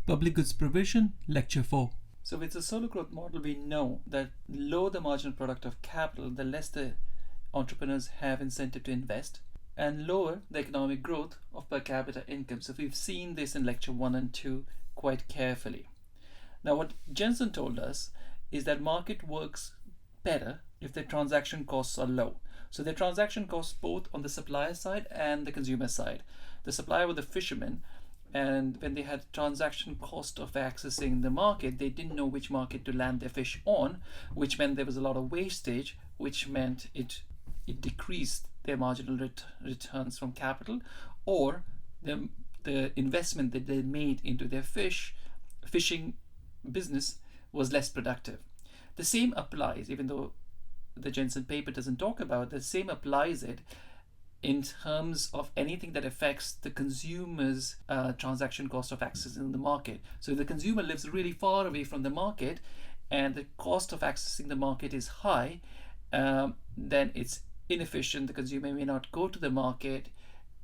Public Goods Provision, Lecture 4. So with the solo growth model, we know that the lower the marginal product of capital, the less the entrepreneurs have incentive to invest, and lower the economic growth of per capita income. So we've seen this in Lecture 1 and 2 quite carefully. Now what Jensen told us is that market works better if the transaction costs are low. So the transaction costs both on the supplier side and the consumer side. The supplier were the fishermen, and when they had transaction cost of accessing the market, they didn't know which market to land their fish on, which meant there was a lot of wastage, which meant it decreased their marginal returns from capital, or the investment that they made into their fishing business was less productive. The same applies, even though the Jensen paper doesn't talk about it, the same applies it in terms of anything that affects the consumer's transaction cost of accessing the market. So if the consumer lives really far away from the market and the cost of accessing the market is high, then it's inefficient. The consumer may not go to the market,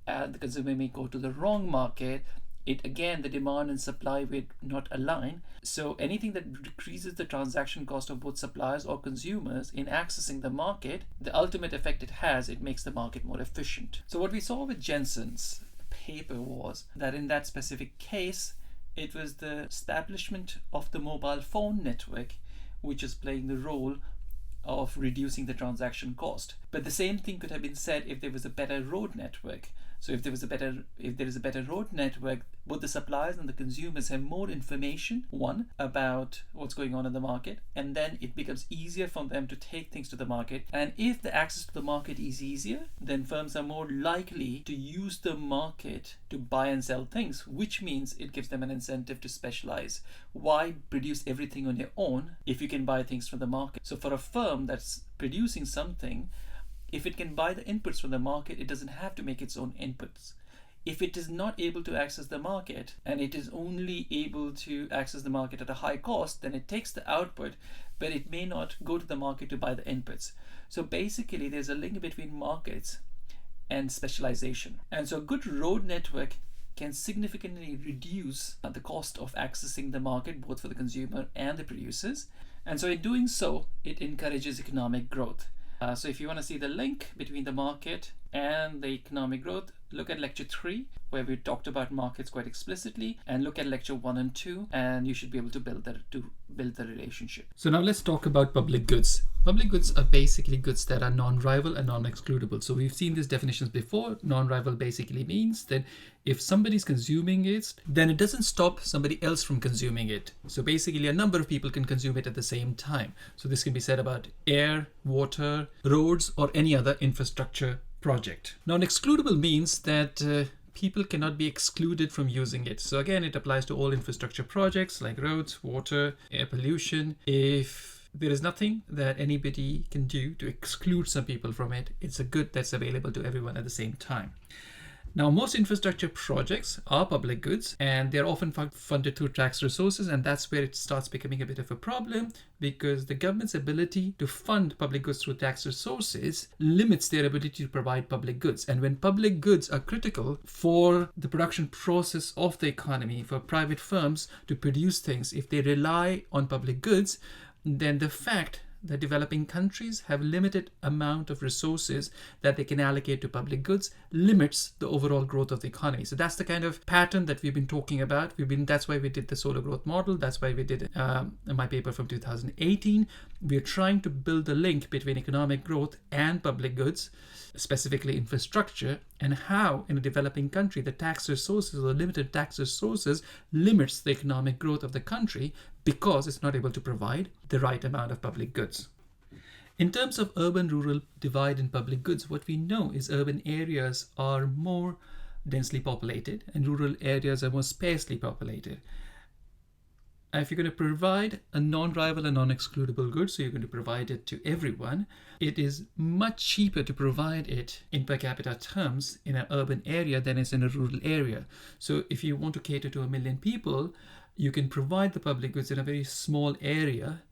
and the consumer may go to the wrong market. The demand and supply will not align. So anything that decreases the transaction cost of both suppliers or consumers in accessing the market, the ultimate effect it has, it makes the market more efficient. So what we saw with Jensen's paper was that in that specific case, it was the establishment of the mobile phone network which is playing the role of reducing the transaction cost. But the same thing could have been said if there was a better road network. So if there is a better road network, both the suppliers and the consumers have more information, one, about what's going on in the market, and then it becomes easier for them to take things to the market. And if the access to the market is easier, then firms are more likely to use the market to buy and sell things, which means it gives them an incentive to specialize. Why produce everything on your own if you can buy things from the market? So for a firm that's producing something, if it can buy the inputs from the market, it doesn't have to make its own inputs. If it is not able to access the market, and it is only able to access the market at a high cost, then it takes the output, but it may not go to the market to buy the inputs. So basically, there's a link between markets and specialization. And so a good road network can significantly reduce the cost of accessing the market, both for the consumer and the producers. And so in doing so, it encourages economic growth. So if you want to see the link between the market and the economic growth, look at Lecture 3, where we talked about markets quite explicitly, and look at Lecture 1 and 2, and you should be able to build the relationship. So now let's talk about public goods. Public goods are basically goods that are non-rival and non-excludable. So we've seen these definitions before. Non-rival basically means that if somebody's consuming it, then it doesn't stop somebody else from consuming it. So basically a number of people can consume it at the same time. So this can be said about air, water, roads, or any other infrastructure project. Non-excludable means that people cannot be excluded from using it. So again, it applies to all infrastructure projects like roads, water, air pollution. If there is nothing that anybody can do to exclude some people from it, it's a good that's available to everyone at the same time. Now, most infrastructure projects are public goods, and they're often funded through tax resources, and that's where it starts becoming a bit of a problem, because the government's ability to fund public goods through tax resources limits their ability to provide public goods. And when public goods are critical for the production process of the economy, for private firms to produce things, if they rely on public goods, then the fact that developing countries have limited amount of resources that they can allocate to public goods limits the overall growth of the economy. So that's the kind of pattern that we've been talking about. That's why we did the solo growth model. That's why we did my paper from 2018. We're trying to build the link between economic growth and public goods, specifically infrastructure, and how in a developing country the tax resources or limited tax resources limits the economic growth of the country because it's not able to provide the right amount of public goods. In terms of urban-rural divide in public goods, what we know is urban areas are more densely populated and rural areas are more sparsely populated. If you're going to provide a non-rival and non-excludable good, so you're going to provide it to everyone, it is much cheaper to provide it in per capita terms in an urban area than it's in a rural area. So if you want to cater to 1 million people, you can provide the public goods in a very small area,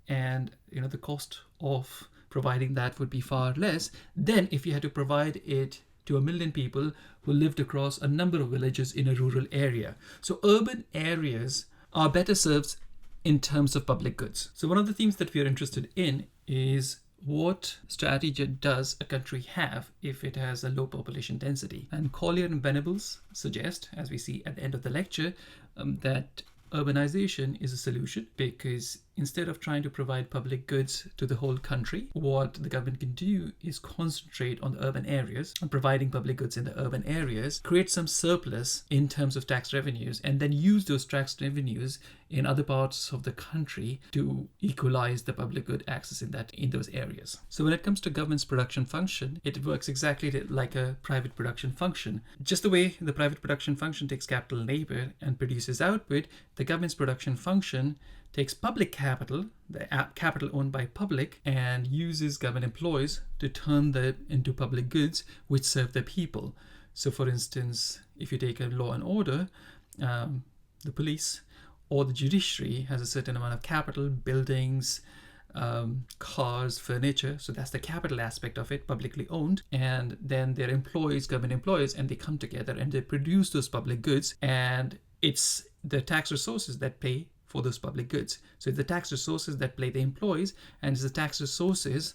and the cost of providing that would be far less than if you had to provide it to 1 million people who lived across a number of villages in a rural area. So urban areas are better served in terms of public goods. So one of the themes that we are interested in is what strategy does a country have if it has a low population density? And Collier and Venables suggest, as we see at the end of the lecture, that urbanization is a solution, because instead of trying to provide public goods to the whole country, what the government can do is concentrate on the urban areas and providing public goods in the urban areas, create some surplus in terms of tax revenues, and then use those tax revenues in other parts of the country to equalize the public good access in those areas. So when it comes to government's production function, it works exactly like a private production function. Just the way the private production function takes capital labor and produces output, the government's production function takes public capital, the capital owned by public, and uses government employees to turn them into public goods which serve the people. So for instance, if you take a law and order, the police or the judiciary has a certain amount of capital, buildings, cars, furniture. So that's the capital aspect of it, publicly owned. And then their employees, government employees, and they come together and they produce those public goods. And it's the tax resources that pay for those public goods. So it's the tax resources that pay the employees, and it's the tax resources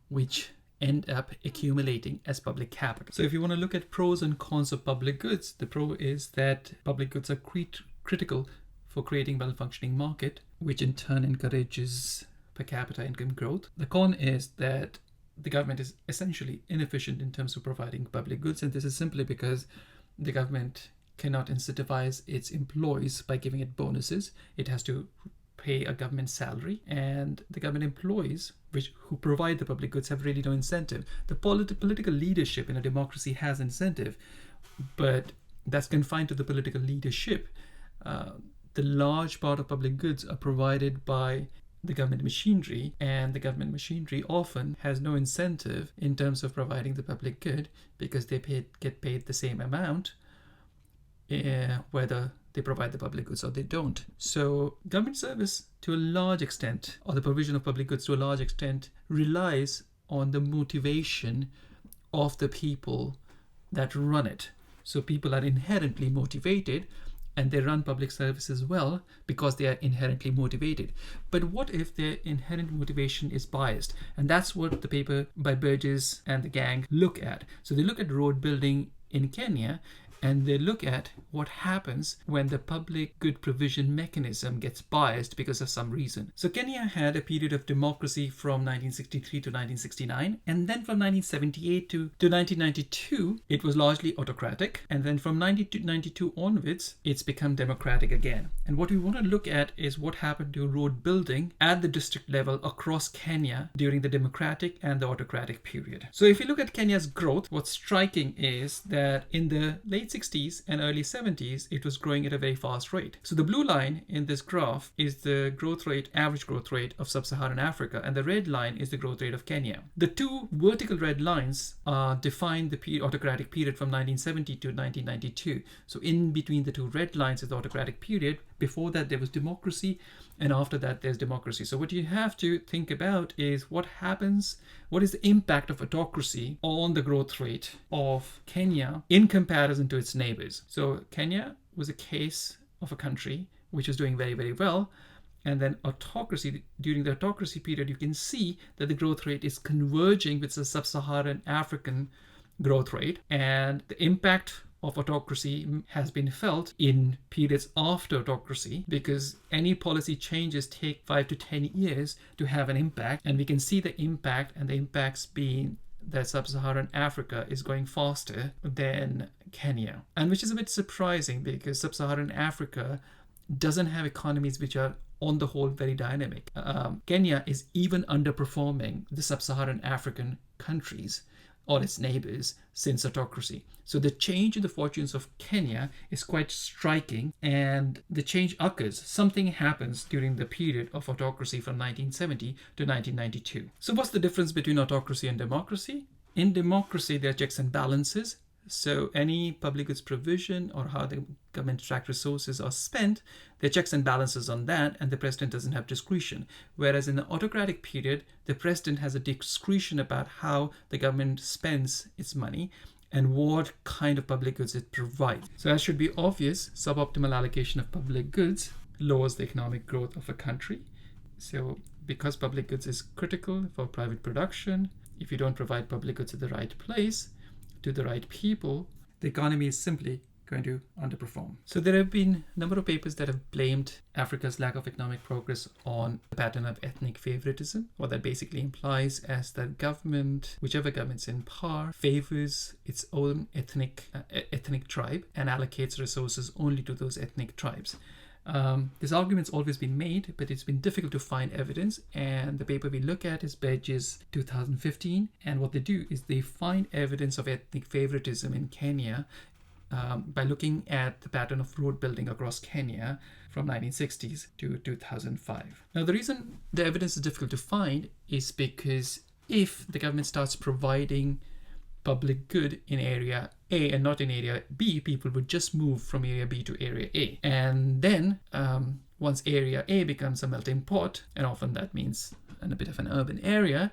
which end up accumulating as public capital. So if you want to look at pros and cons of public goods, the pro is that public goods are critical for creating well-functioning market, which in turn encourages per capita income growth. The con is that the government is essentially inefficient in terms of providing public goods, and this is simply because the government cannot incentivize its employees by giving it bonuses. It has to pay a government salary, and the government employees who provide the public goods have really no incentive. The political leadership in a democracy has incentive, but that's confined to the political leadership. The large part of public goods are provided by the government machinery, and the government machinery often has no incentive in terms of providing the public good, because they get paid the same amount whether they provide the public goods or they don't. So government service to a large extent, or the provision of public goods to a large extent, relies on the motivation of the people that run it. So people are inherently motivated, and they run public services well because they are inherently motivated. But what if their inherent motivation is biased? And that's what the paper by Burgess and the gang look at. So they look at road building in Kenya, and they look at what happens when the public good provision mechanism gets biased because of some reason. So Kenya had a period of democracy from 1963 to 1969, and then from 1978 to 1992, it was largely autocratic. And then from 1992 onwards, it's become democratic again. And what we want to look at is what happened to road building at the district level across Kenya during the democratic and the autocratic period. So if you look at Kenya's growth, what's striking is that in the late 60s and early 70s, it was growing at a very fast rate. So the blue line in this graph is the growth rate, average growth rate of sub-Saharan Africa, and the red line is the growth rate of Kenya. The two vertical red lines define the autocratic period from 1970 to 1992. So in between the two red lines is the autocratic period. Before that, there was democracy, and after that, there's democracy. So what you have to think about is what happens, what is the impact of autocracy on the growth rate of Kenya in comparison to its neighbors. So Kenya was a case of a country which was doing very, very well. And then autocracy, during the autocracy period, you can see that the growth rate is converging with the sub-Saharan African growth rate. And the impact of autocracy has been felt in periods after autocracy, because any policy changes take 5 to 10 years to have an impact. And we can see the impact, and the impacts being that sub-Saharan Africa is going faster than Kenya. And which is a bit surprising, because sub-Saharan Africa doesn't have economies which are on the whole very dynamic. Kenya is even underperforming the sub-Saharan African countries or its neighbors since autocracy. So the change in the fortunes of Kenya is quite striking, and the change occurs. Something happens during the period of autocracy from 1970 to 1992. So what's the difference between autocracy and democracy? In democracy, there are checks and balances. So any public goods provision or how the government track resources are spent, there are checks and balances on that, and the president doesn't have discretion. Whereas in the autocratic period, the president has a discretion about how the government spends its money, and what kind of public goods it provides. So as should be obvious, suboptimal allocation of public goods lowers the economic growth of a country. So because public goods is critical for private production, if you don't provide public goods at the right place, to the right people, the economy is simply going to underperform. So there have been a number of papers that have blamed Africa's lack of economic progress on the pattern of ethnic favoritism. What that basically implies is that government, whichever government's in power, favors its own ethnic tribe and allocates resources only to those ethnic tribes. This argument's always been made, but it's been difficult to find evidence, and the paper we look at is Burgess 2015, and what they do is they find evidence of ethnic favoritism in Kenya by looking at the pattern of road building across Kenya from 1960s to 2005. Now, the reason the evidence is difficult to find is because if the government starts providing public good in area A and not in area B, people would just move from area B to area A. And then once area A becomes a melting pot, and often that means in a bit of an urban area,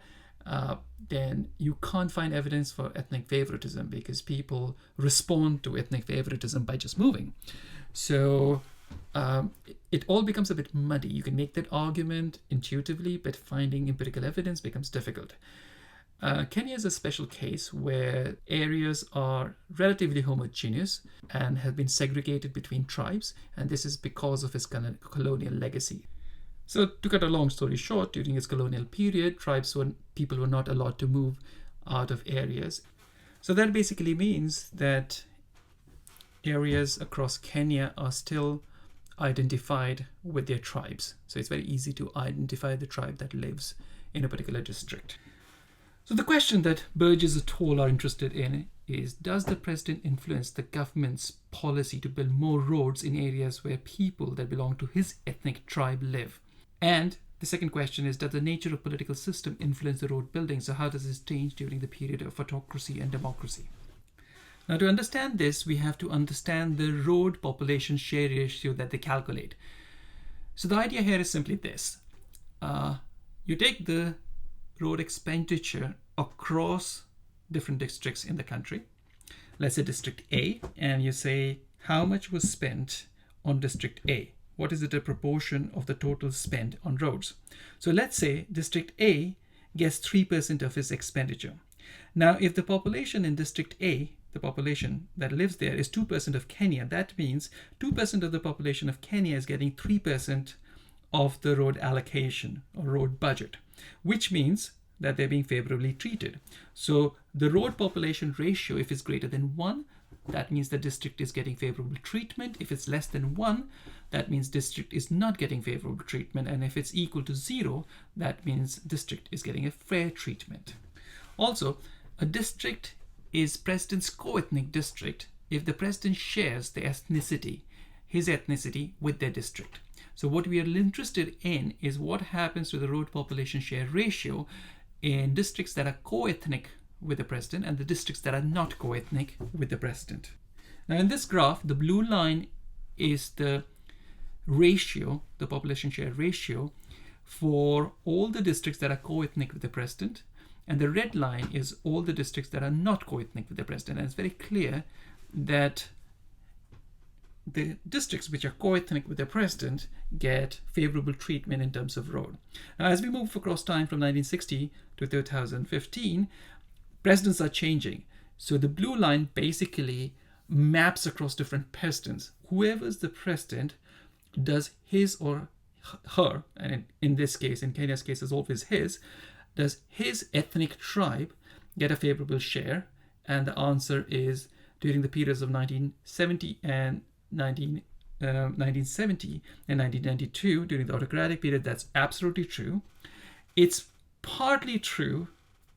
then you can't find evidence for ethnic favoritism because people respond to ethnic favoritism by just moving. So it all becomes a bit muddy. You can make that argument intuitively, but finding empirical evidence becomes difficult. Kenya is a special case where areas are relatively homogeneous and have been segregated between tribes, and this is because of its colonial legacy. So to cut a long story short, during its colonial period, people were not allowed to move out of areas. So that basically means that areas across Kenya are still identified with their tribes. So it's very easy to identify the tribe that lives in a particular district. So the question that Burgess et al. Are interested in is, does the president influence the government's policy to build more roads in areas where people that belong to his ethnic tribe live? And the second question is, does the nature of political system influence the road building? So how does this change during the period of autocracy and democracy? Now, to understand this, we have to understand the road population share ratio that they calculate. So the idea here is simply this. You take the road expenditure across different districts in the country. Let's say District A, and you say how much was spent on District A. What is it a proportion of the total spend on roads? So let's say District A gets 3% of its expenditure. Now, if the population in District A, the population that lives there, is 2% of Kenya, that means 2% of the population of Kenya is getting 3% of the road allocation or road budget, which means that they're being favorably treated. So the road population ratio, if it's greater than 1, that means the district is getting favorable treatment. If it's less than 1, that means district is not getting favorable treatment. And if it's equal to 0, that means district is getting a fair treatment. Also, a district is president's co-ethnic district if the president shares the ethnicity, his ethnicity, with their district. So what we are interested in is what happens to the road population share ratio in districts that are co-ethnic with the president and the districts that are not co-ethnic with the president. Now in this graph, the blue line is the ratio, the population share ratio for all the districts that are co-ethnic with the president, and the red line is all the districts that are not co-ethnic with the president. And it's very clear that the districts which are co-ethnic with the president get favorable treatment in terms of road. Now, as we move across time from 1960 to 2015, presidents are changing. So the blue line basically maps across different presidents. Whoever's the president does his or her, and in this case, in Kenya's case, is always his, does his ethnic tribe get a favorable share? And the answer is, during the periods of 1970 and 1992, during the autocratic period, that's absolutely true. It's partly true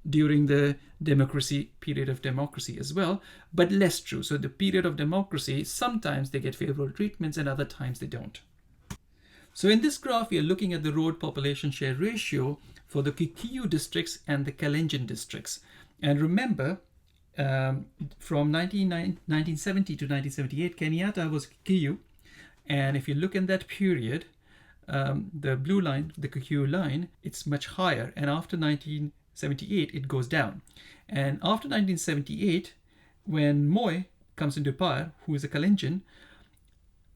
during the democracy period of democracy as well, but less true. So the period of democracy, sometimes they get favorable treatments and other times they don't. So in this graph, we are looking at the road population share ratio for the Kikuyu districts and the Kalenjin districts. And remember, from 1970 to 1978, Kenyatta was Kikuyu. And if you look in that period, the blue line, the Kikuyu line, it's much higher. And after 1978, it goes down. And after 1978, when Moi comes into power, who is a Kalenjin,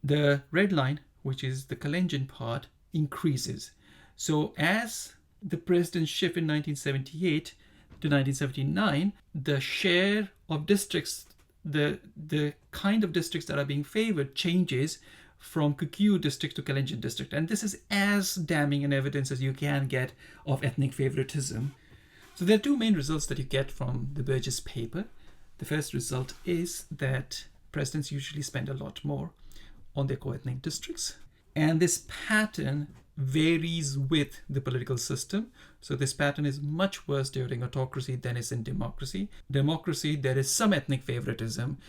the red line, which is the Kalenjin part, increases. So as the president's shift in 1978 to 1979, the share of districts, the kind of districts that are being favored changes from Kikuyu district to Kalenjin district. And this is as damning an evidence as you can get of ethnic favoritism. So there are two main results that you get from the Burgess paper. The first result is that presidents usually spend a lot more on their co-ethnic districts. And this pattern varies with the political system. So this pattern is much worse during autocracy than is in democracy. Democracy, there is some ethnic favoritism,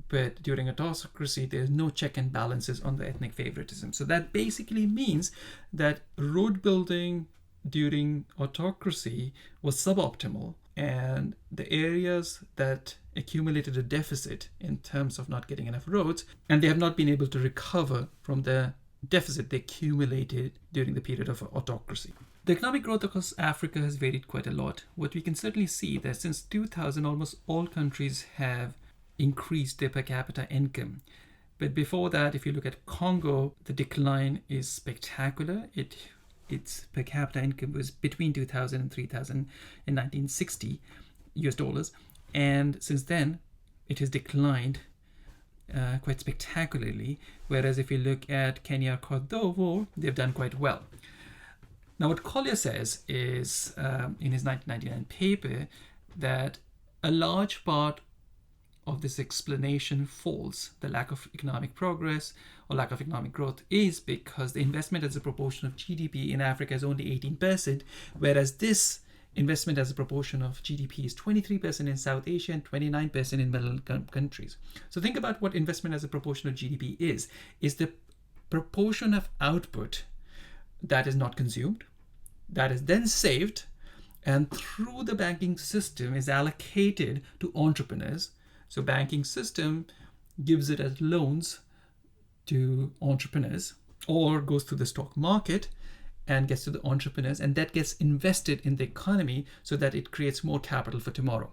but during autocracy, there's no check and balances on the ethnic favoritism. So that basically means that road building during autocracy was suboptimal, and the areas that accumulated a deficit in terms of not getting enough roads, and they have not been able to recover from the deficit they accumulated during the period of autocracy. The economic growth across Africa has varied quite a lot. What we can certainly see that since 2000, almost all countries have increased their per capita income. But before that, if you look at Congo, the decline is spectacular. Its per capita income was between 2000 and 3000 in 1960 US dollars. And since then, it has declined quite spectacularly. Whereas if you look at Kenya or Cote d'Ivoire, they've done quite well. Now, what Collier says is in his 1999 paper that a large part of this explanation falls, the lack of economic progress or lack of economic growth, is because the investment as a proportion of GDP in Africa is only 18%, whereas this investment as a proportion of GDP is 23% in South Asia and 29% in middle countries. So think about what investment as a proportion of GDP is the proportion of output that is not consumed, that is then saved, and through the banking system is allocated to entrepreneurs. So banking system gives it as loans to entrepreneurs or goes to the stock market and gets to the entrepreneurs, and that gets invested in the economy so that it creates more capital for tomorrow.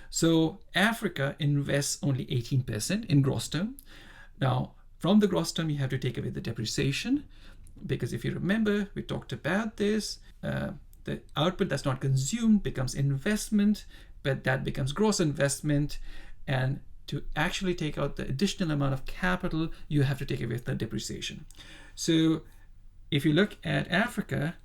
So Africa invests only 18% in gross term. Now, from the gross term, you have to take away the depreciation, because if you remember, we talked about this, the output that's not consumed becomes investment, but that becomes gross investment. And to actually take out the additional amount of capital, you have to take away the depreciation. So if you look at Africa,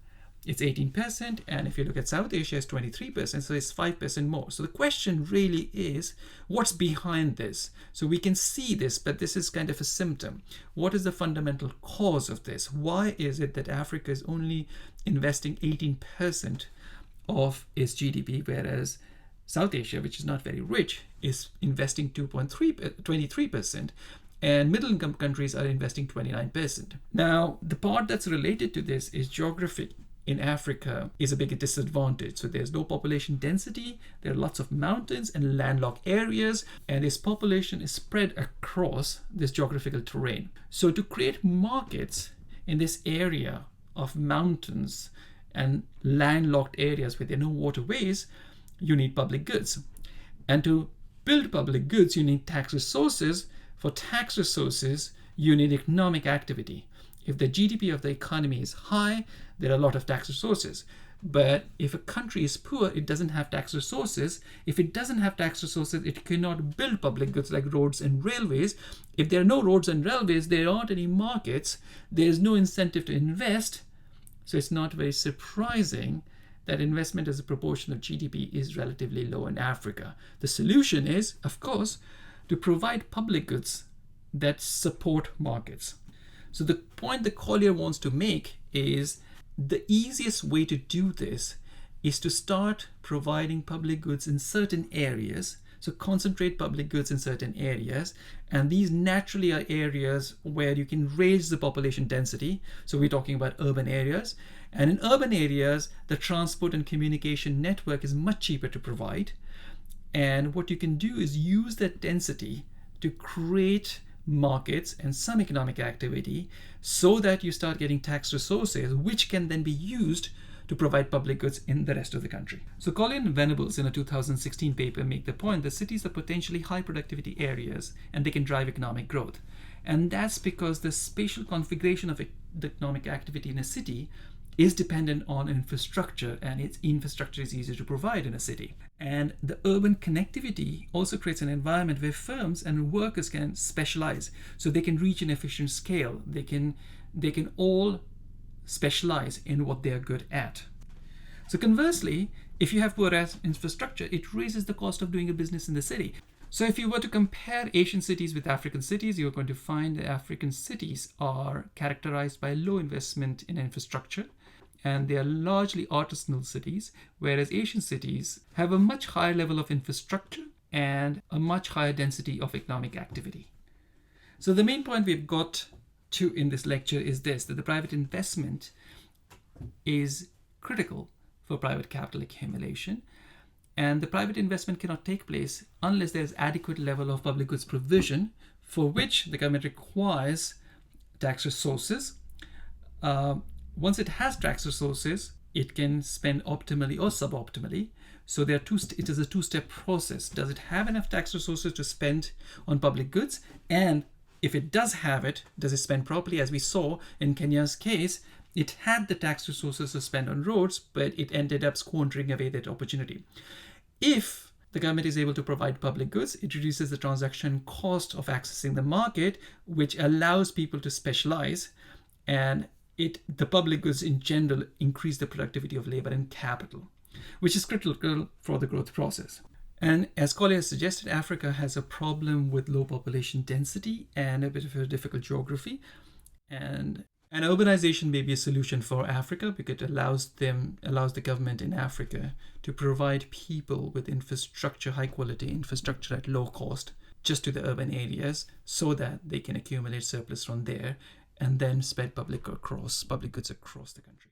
it's 18%, and if you look at South Asia, it's 23%, so it's 5% more. So the question really is, what's behind this? So we can see this, but this is kind of a symptom. What is the fundamental cause of this? Why is it that Africa is only investing 18% of its GDP, whereas South Asia, which is not very rich, is investing 23%, and middle income countries are investing 29%. Now, the part that's related to this is geography in Africa is a big disadvantage. So there's low population density, there are lots of mountains and landlocked areas, and this population is spread across this geographical terrain. So to create markets in this area of mountains and landlocked areas where there are no waterways, you need public goods. And to build public goods, you need tax resources. For tax resources, you need economic activity. If the GDP of the economy is high, there are a lot of tax resources. But if a country is poor, it doesn't have tax resources. If it doesn't have tax resources, it cannot build public goods like roads and railways. If there are no roads and railways, there aren't any markets. There is no incentive to invest. So it's not very surprising that investment as a proportion of GDP is relatively low in Africa. The solution is, of course, to provide public goods that support markets. So the point that Collier wants to make is the easiest way to do this is to start providing public goods in certain areas. So concentrate public goods in certain areas, and these naturally are areas where you can raise the population density. So we're talking about urban areas. And in urban areas, the transport and communication network is much cheaper to provide. And what you can do is use that density to create markets and some economic activity so that you start getting tax resources, which can then be used to provide public goods in the rest of the country. So Collier and Venables in a 2016 paper make the point that cities are potentially high productivity areas and they can drive economic growth. And that's because the spatial configuration of the economic activity in a city is dependent on infrastructure, and its infrastructure is easier to provide in a city. And the urban connectivity also creates an environment where firms and workers can specialize, so they can reach an efficient scale. They can all specialize in what they are good at. So conversely, if you have poor infrastructure, it raises the cost of doing a business in the city. So if you were to compare Asian cities with African cities, you're going to find that African cities are characterized by low investment in infrastructure, and they are largely artisanal cities, whereas Asian cities have a much higher level of infrastructure and a much higher density of economic activity. So the main point we've got to in this lecture is this, that the private investment is critical for private capital accumulation, and the private investment cannot take place unless there's adequate level of public goods provision, for which the government requires tax resources. Once it has tax resources, it can spend optimally or suboptimally. So it is a two-step process. Does it have enough tax resources to spend on public goods? And if it does have it, does it spend properly? As we saw in Kenya's case, it had the tax resources to spend on roads, but it ended up squandering away that opportunity. If the government is able to provide public goods, it reduces the transaction cost of accessing the market, which allows people to specialize, and the public goods in general increase the productivity of labor and capital, which is critical for the growth process. And as Collier suggested, Africa has a problem with low population density and a bit of a difficult geography. And urbanization may be a solution for Africa because it allows the government in Africa to provide people with infrastructure, high quality infrastructure at low cost, just to the urban areas, so that they can accumulate surplus from there and then spread public goods across the country.